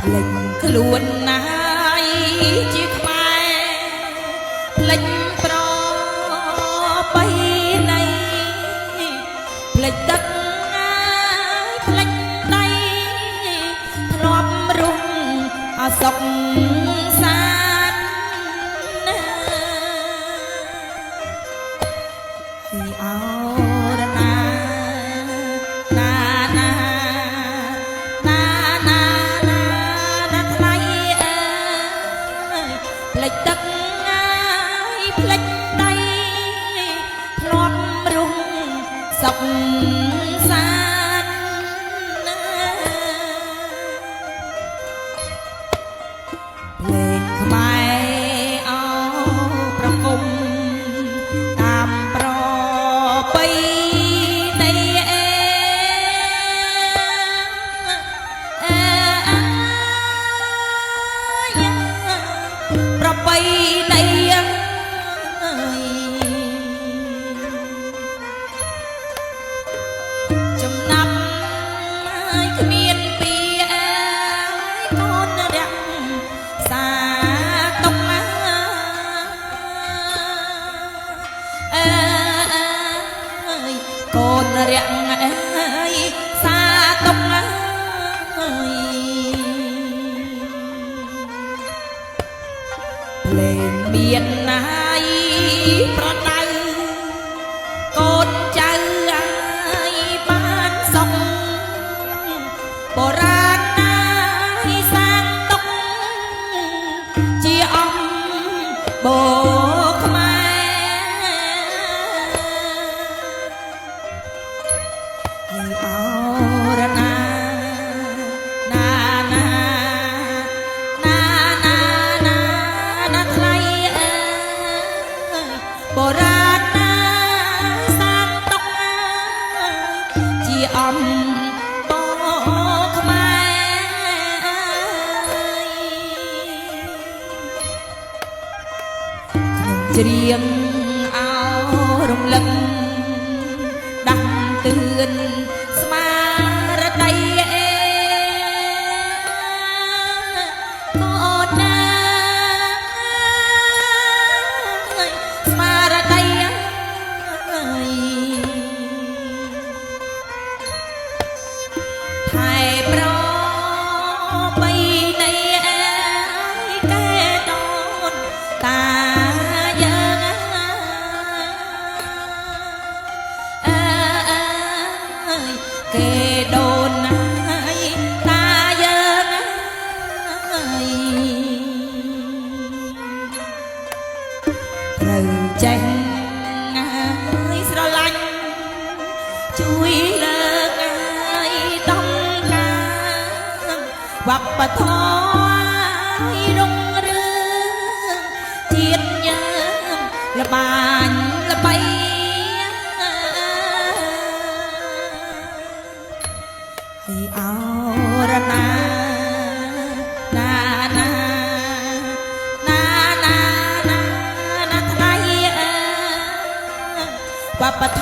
ភ្លេចខ្លួនណាយជាខ្មែរភ្លេចប្របីនៃភ្លេចទឹកភ្លេចដីធ្លាប់រស់អសុខសានពីអរណាណាណាភ្លេចទឹកភ្លេចដីធ្លាប់រស់សុខសានភ្លេងខ្មែរអោប្រគុំតាមប្របីនៃប្របីនៃចំណាប់គ្មានពីកូនរក្សាទុកកូនរក្សាទុកភ្លេងមានណាយប្រដៅកូនចៅឲ្យបានសុខបរាណណាយសាងទុកជាអំបូរខ្មែរអរណាណាណាបរាណណាសាងទុកជាអំបូរខ្មែរខ្ញុំច្រៀងអោរំលឹកដាស់តឿនស្មារតីកូនណាស្មារតីថែប្របីនៃកែដូនតាយើងកែដូនតាយើងត្រូវចេះស្រឡាញ់ជួយលើកឲ្យដំការវប្បធម៌រុងរឿងជាតិយើងល្បាញល្បីឲ្យអរណាណាណាណាណាណាថ្ងៃវប្បធ